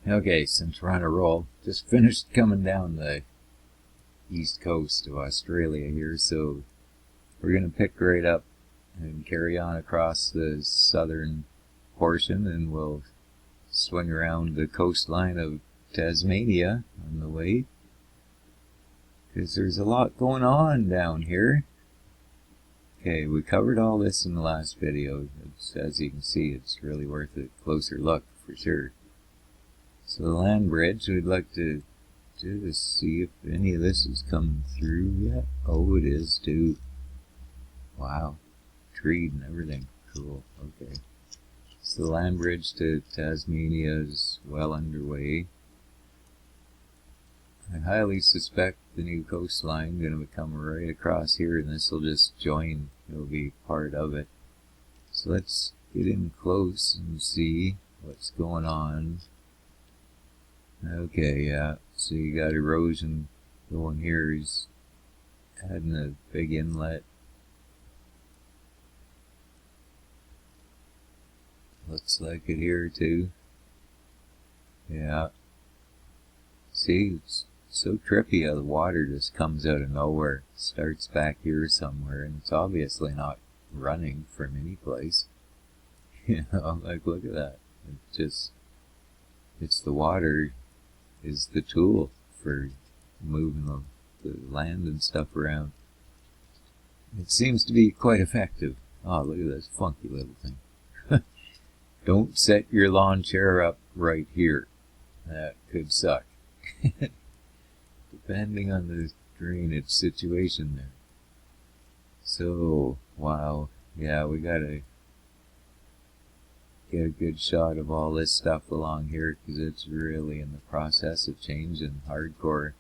Okay, since we're on a roll, just finished coming down the east coast of Australia here, so we're going to pick right up and carry on across the southern portion, and we'll swing around the coastline of Tasmania on the way, because there's a lot going on down here. Okay, we covered all this in the last video. As you can see, it's really worth a closer look for sure. So the land bridge, we'd like to just see if any of this is coming through yet. Oh, it is too. Wow, treed and everything. Cool. Okay. So the land bridge to Tasmania is well underway. I highly suspect the new coastline going to come right across here, and this will just join. It'll be part of it. So let's get in close and see what's going on. Okay, yeah. So you got erosion going here. He's adding a big inlet. Looks like it here too. Yeah. See, it's so trippy how the water just comes out of nowhere. Starts back here somewhere, and it's obviously not running from any place. You know, like look at that. It's the water is the tool for moving the land and stuff around. It seems to be quite effective. Oh, look at this funky little thing. Don't set your lawn chair up right here. That could suck. Depending on the drainage situation there. So, wow. Yeah, we gotta get a good shot of all this stuff along here, because it's really in the process of changing hardcore.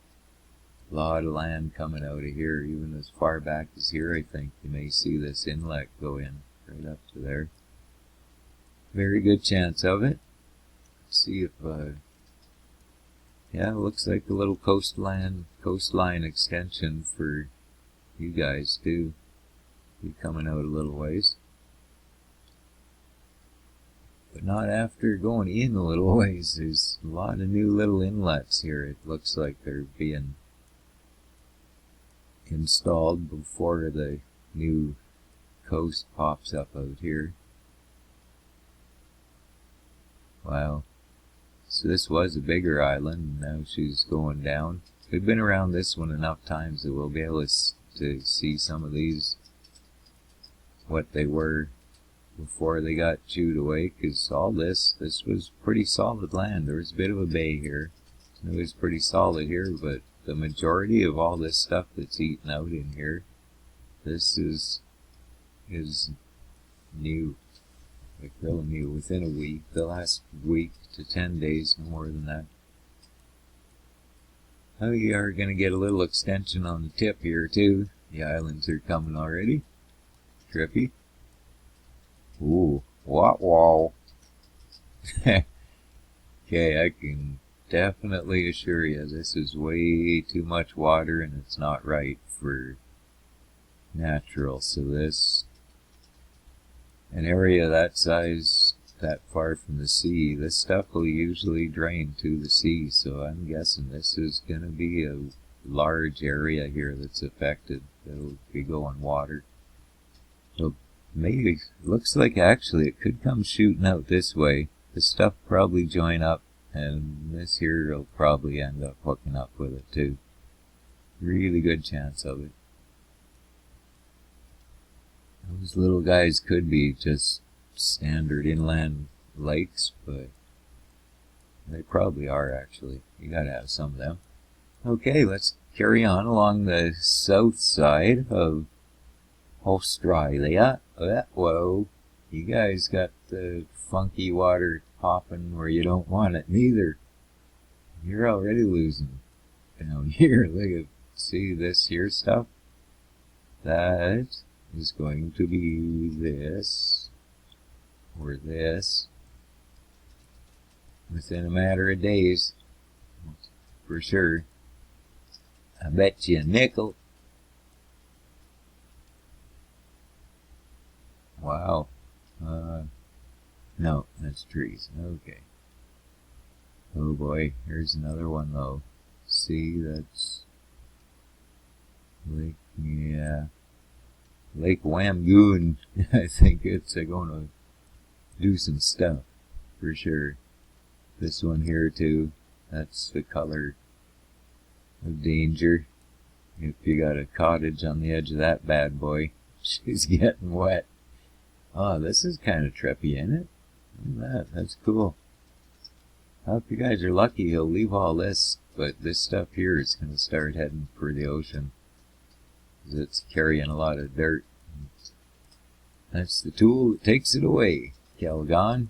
A lot of land coming out of here, even as far back as here. I think you may see this inlet go in right up to there. Very good chance of it. Let's see if yeah, it looks like a little coastline extension for you guys too. Be coming out a little ways. But not after going in a little ways. There's a lot of new little inlets here. It looks like they're being installed before the new coast pops up out here. Wow. So this was a bigger island, and now she's going down. We've been around this one enough times that we'll be able to see some of these, what they were before they got chewed away, because all this was pretty solid land. There was a bit of a bay here. It was pretty solid here, but the majority of all this stuff that's eaten out in here, this is new. Like real new, within a week, the last week to 10 days, no more than that. We are going to get a little extension on the tip here too. The islands are coming already. Trippy. Ooh, wow. Okay, I can definitely assure you this is way too much water, and it's not right for natural. So this, an area that size, that far from the sea, this stuff will usually drain to the sea. So I'm guessing this is going to be a large area here that's affected. That'll be going water. So maybe, looks like actually it could come shooting out this way. The stuff probably join up, and this here will probably end up hooking up with it too. Really good chance of it. Those little guys could be just standard inland lakes, but they probably are actually. You gotta have some of them. Okay, let's carry on along the south side of Australia. Whoa, you guys got the funky water popping where you don't want it neither. You're already losing down here. Look at, see this here stuff? That is going to be this or this within a matter of days, for sure. I bet you a nickel. Wow. No, that's trees. Okay. Oh boy, here's another one though. See, that's Lake, yeah, Lake Wamgoon. I think it's gonna do some stuff for sure. This one here too, that's the color of danger. If you got a cottage on the edge of that bad boy, she's getting wet. Oh, this is kind of trippy, isn't it? Look at that, that's cool. I hope you guys are lucky he'll leave all this, but this stuff here is going to start heading for the ocean. It's carrying a lot of dirt. That's the tool that takes it away, Calgon.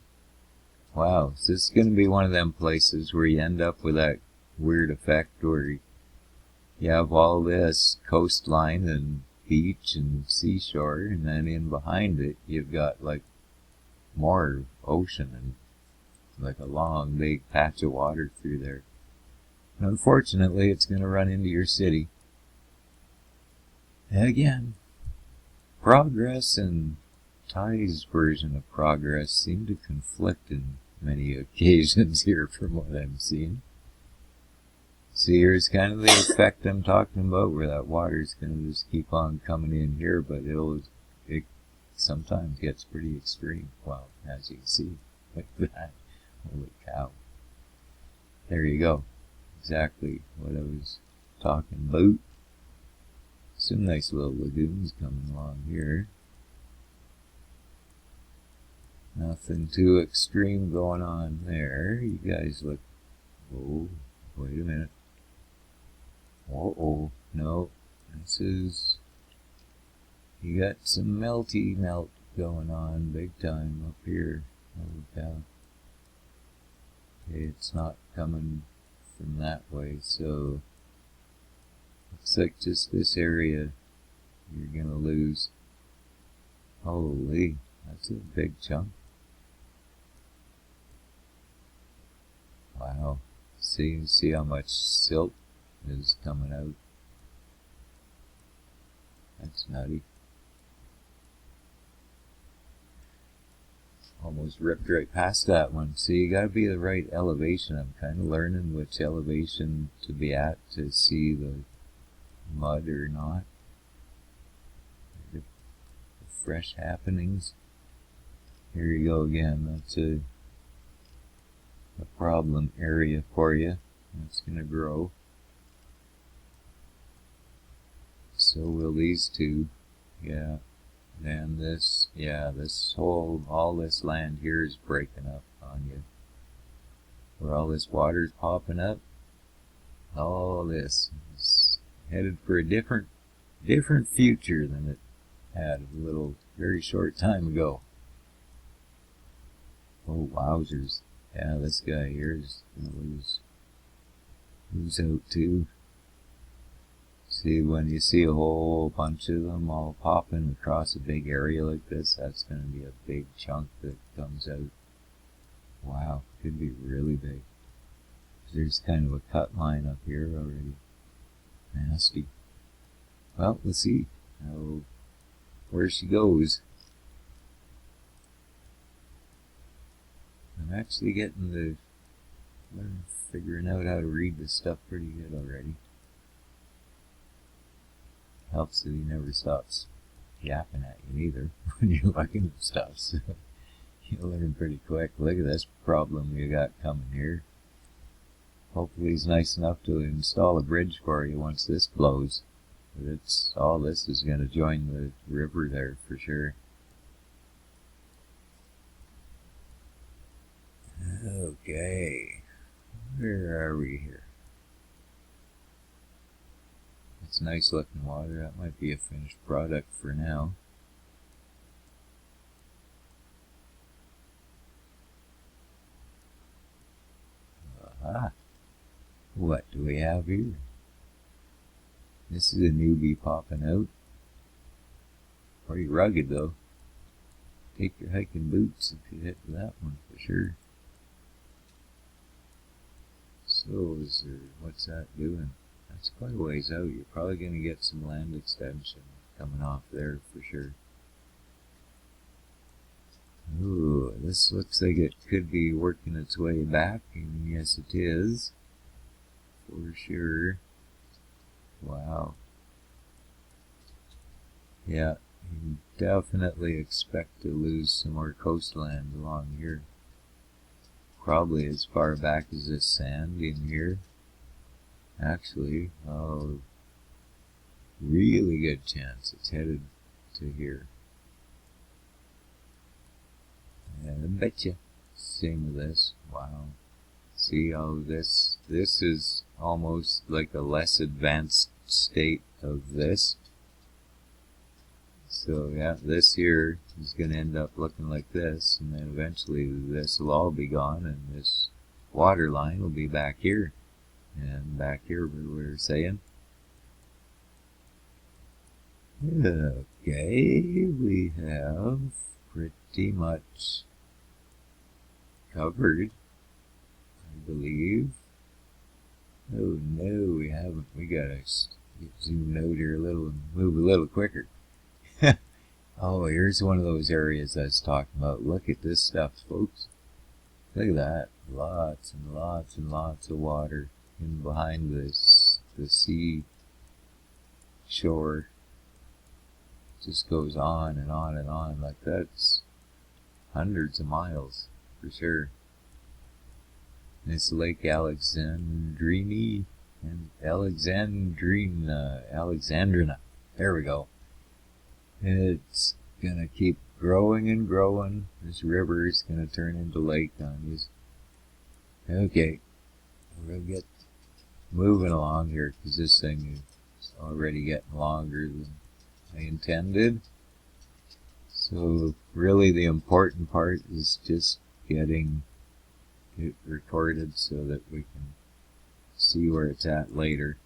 Wow, so this is going to be one of them places where you end up with that weird effect where you have all this coastline and beach and seashore, and then in behind it you've got like more ocean and like a long big patch of water through there. And unfortunately, it's going to run into your city. Again, progress and Ty's version of progress seem to conflict in many occasions here from what I'm seeing. See, here's kind of the effect I'm talking about, where that water's going to just keep on coming in here, but it sometimes gets pretty extreme. Well, as you can see, like that. Holy cow. There you go. Exactly what I was talking about. Some nice little lagoons coming along here. Nothing too extreme going on there. You guys look... Oh, wait a minute. Uh-oh. No. This is... You got some melty melt going on big time up here. Holy cow. Okay, it's not coming from that way, so... Looks like just this area you're gonna lose. Holy, that's a big chunk. Wow. See how much silt is coming out. That's nutty. Almost ripped right past that one. See, you gotta be the right elevation. I'm kind of learning which elevation to be at to see the mud or not. The fresh happenings. Here you go again. That's a problem area for you. That's going to grow. So will these two. Yeah. And this, yeah, this whole, all this land here is breaking up on you. Where all this water's popping up, all this is headed for a different future than it had a little, very short time ago. Oh, wowzers. Yeah, this guy here is going to lose out too. See, when you see a whole bunch of them all popping across a big area like this, that's going to be a big chunk that comes out. Wow, could be really big. There's kind of a cut line up here already. Nasty. Well, let's see where she goes. I'm actually getting the figuring out how to read this stuff pretty good already. Helps that he never stops yapping at you either when you're looking at stuff, so you'll learn pretty quick. Look at this problem you got coming here. Hopefully he's nice enough to install a bridge for you once this blows. But it's all this is going to join the river there for sure. Okay, where are we here? It's nice looking water. That might be a finished product for now. Aha! What do we have here? This is a newbie popping out. Pretty rugged though. Take your hiking boots if you hit that one for sure. So what's that doing? That's quite a ways out. You're probably going to get some land extension coming off there for sure. Ooh, this looks like it could be working its way back, and yes it is, for sure. Wow. Yeah, you definitely expect to lose some more coastland along here. Probably as far back as this sand in here. Actually, oh, really good chance it's headed to here. I betcha. Same with this. Wow. See how this is almost like a less advanced state of this. So yeah, this here is going to end up looking like this, and then eventually this will all be gone, and this water line will be back here. And back here we were saying. Okay, we have pretty much covered, I believe. Oh no, we haven't. We gotta get zoomed out here a little and move a little quicker. Oh, here's one of those areas I was talking about. Look at this stuff, folks. Look at that. Lots and lots and lots of water in behind this, the sea shore. Just goes on and on and on. Like that's hundreds of miles for sure. This Lake Alexandrini and Alexandrina. There we go. It's gonna keep growing and growing. This river is gonna turn into lake on these. Okay, we'll get moving along here because this thing is already getting longer than I intended. So really the important part is just getting it recorded so that we can see where it's at later.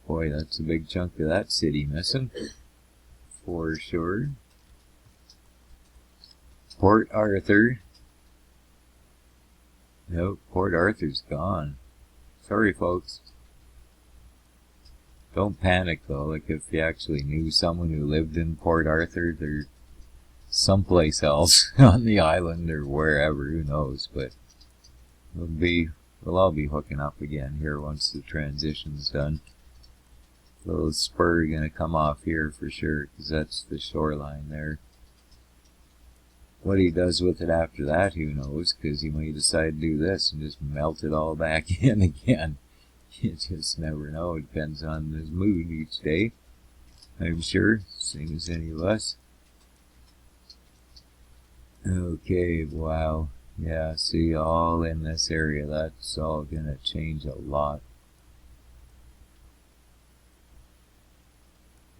Boy, that's a big chunk of that city missing. For sure. Port Arthur. Nope, Port Arthur's gone. Sorry, folks. Don't panic, though. Like, if you actually knew someone who lived in Port Arthur, they're someplace else on the island or wherever, who knows. But we'll all be hooking up again here once the transition's done. Little spur gonna come off here for sure, because that's the shoreline there. What he does with it after that, who knows, because he might decide to do this and just melt it all back in again. You just never know. It depends on his mood each day, I'm sure, same as any of us. Okay, wow. Yeah, see, all in this area, that's all gonna change a lot.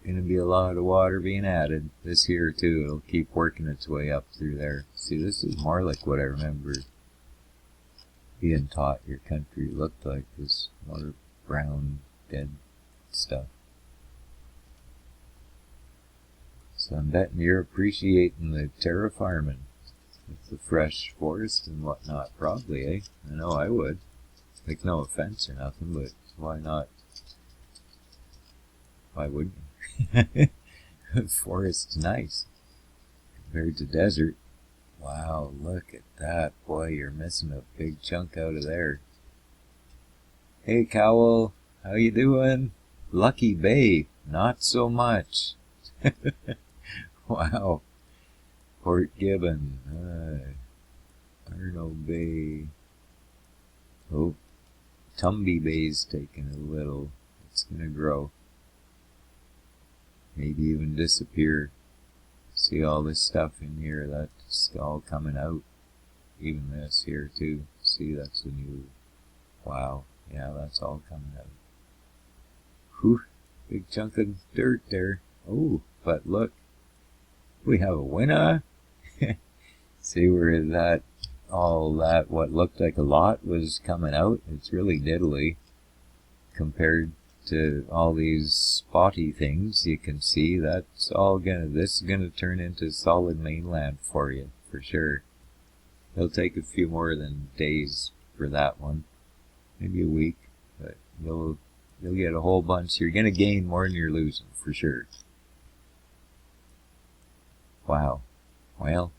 Gonna be a lot of water being added. This here too, it'll keep working its way up through there. See, this is more like what I remember being taught your country looked like, this more brown, dead stuff. So I'm betting you're appreciating the terra farming with the fresh forest and whatnot, probably, eh? I know I would. Like, no offense or nothing, but why not? Why wouldn't you? Forest's nice compared to desert. Wow, look at that. Boy, you're missing a big chunk out of there. Hey, Cowell, how you doing? Lucky Bay, not so much. Wow. Port Gibbon, Arno Bay. Oh, Tumby Bay's taking a little. It's gonna grow. Maybe even disappear. See all this stuff in here, that's all coming out. Even this here too. See, that's a new, wow, yeah, that's all coming out. Whew, big chunk of dirt there. Oh, but look, we have a winner. See where that, all that, what looked like a lot was coming out? It's really diddly compared to all these spotty things you can see. That's all this is gonna turn into solid mainland for you, for sure. It'll take a few more than days for that one, maybe a week, but you'll get a whole bunch. You're gonna gain more than you're losing, for sure. Wow. Well,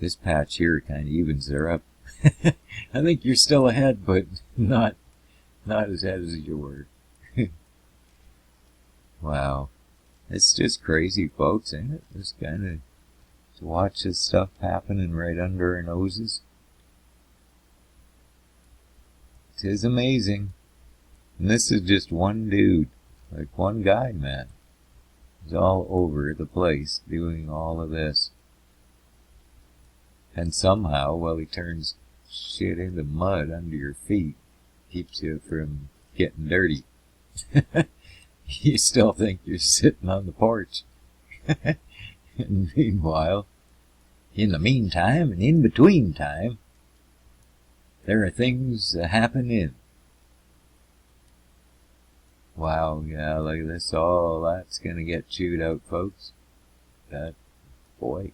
This patch here kind of evens her up. I think you're still ahead, but not as ahead as you were. Wow. It's just crazy, folks, ain't it? Just kind of to watch this stuff happening right under our noses. It is amazing. And this is just one dude. Like one guy, man. He's all over the place doing all of this. And somehow, while he turns shit into mud under your feet, keeps you from getting dirty. You still think you're sitting on the porch. And meanwhile, in the meantime and in between time, there are things happening. Wow, yeah, look at this. All that's gonna get chewed out, folks. That, boy.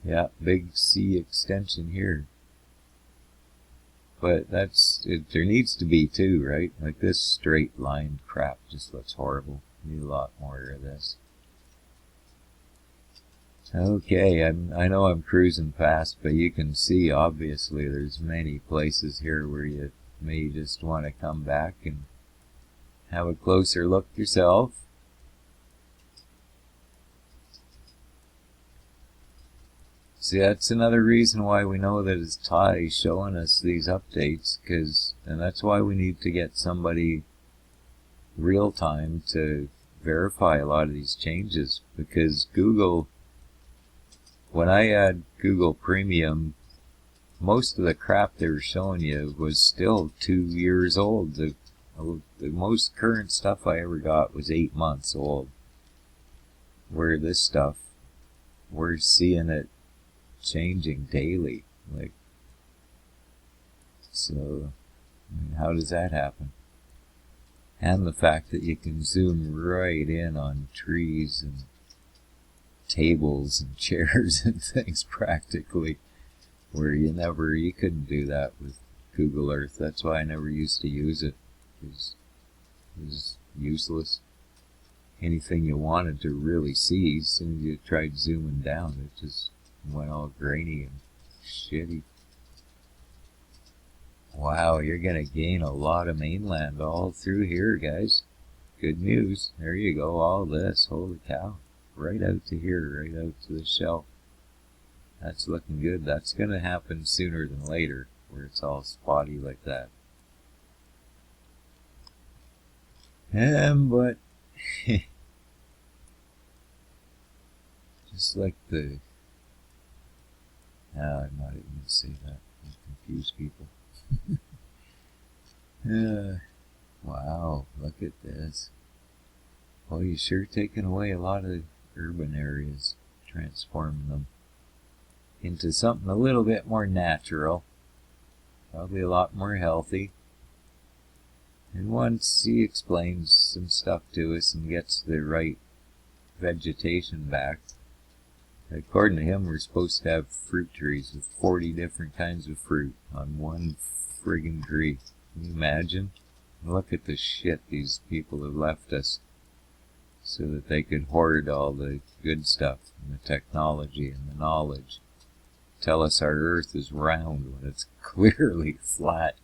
Yeah, big C extension here. But there needs to be too, right? Like this straight line crap just looks horrible. Need a lot more of this. Okay, I know I'm cruising fast, but you can see obviously there's many places here where you may just want to come back and have a closer look yourself. See, that's another reason why we know that it's Ty showing us these updates, and that's why we need to get somebody real time to verify a lot of these changes, because Google, when I had Google Premium, most of the crap they were showing you was still 2 years old. The most current stuff I ever got was 8 months old. Where this stuff, we're seeing it changing daily. Like, so, I mean, how does that happen? And the fact that you can zoom right in on trees and tables and chairs and things practically, where you couldn't do that with Google Earth. That's why I never used to use it. It was useless. Anything you wanted to really see, as soon as you tried zooming down, it just went all grainy and shitty. Wow, you're gonna gain a lot of mainland all through here, guys. Good news. There you go, all this. Holy cow. Right out to here, right out to the shelf. That's looking good. That's gonna happen sooner than later, where it's all spotty like that. But just like the... I'm not even going to say that. It'll confuse people. Wow, look at this. Well, you're sure taking away a lot of urban areas, transforming them into something a little bit more natural, probably a lot more healthy. And once he explains some stuff to us and gets the right vegetation back, according to him, we're supposed to have fruit trees with 40 different kinds of fruit on one friggin' tree. Can you imagine? Look at the shit these people have left us so that they could hoard all the good stuff and the technology and the knowledge. Tell us our Earth is round when it's clearly flat.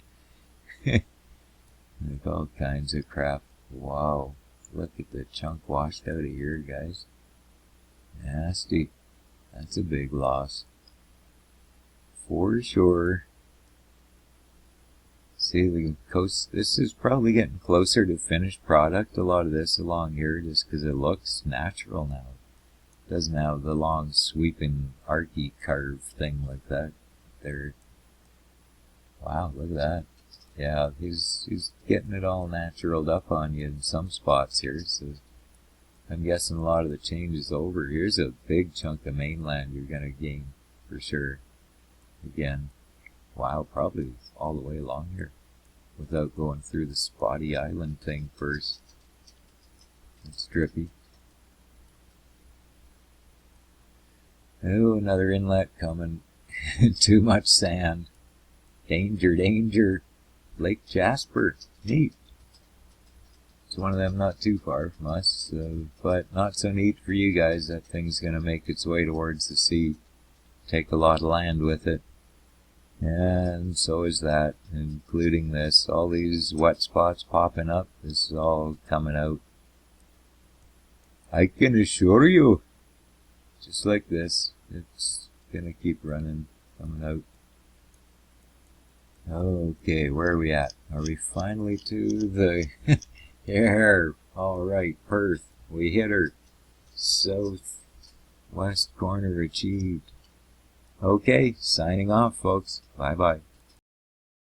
Like all kinds of crap. Wow. Look at the chunk washed out of here, guys. Nasty. That's a big loss. For sure. See the coast, this is probably getting closer to finished product, a lot of this along here, just because it looks natural now. It doesn't have the long sweeping archy curve thing like that there. Wow, look at that. Yeah, he's getting it all naturaled up on you in some spots here, so I'm guessing a lot of the change is over. Here's a big chunk of mainland you're going to gain, for sure. Again, wow, probably all the way along here, without going through the spotty island thing first. It's drippy. Oh, another inlet coming. Too much sand. Danger, danger. Lake Jasper. Neat. It's one of them not too far from us, but not so neat for you guys. That thing's going to make its way towards the sea. take a lot of land with it. And so is that, including this. All these wet spots popping up, this is all coming out. I can assure you, just like this, it's gonna keep running, coming out. Okay, where are we at? Are we finally to the here? Alright, Perth. We hit her. Southwest corner achieved. Okay, signing off, folks. Bye-bye.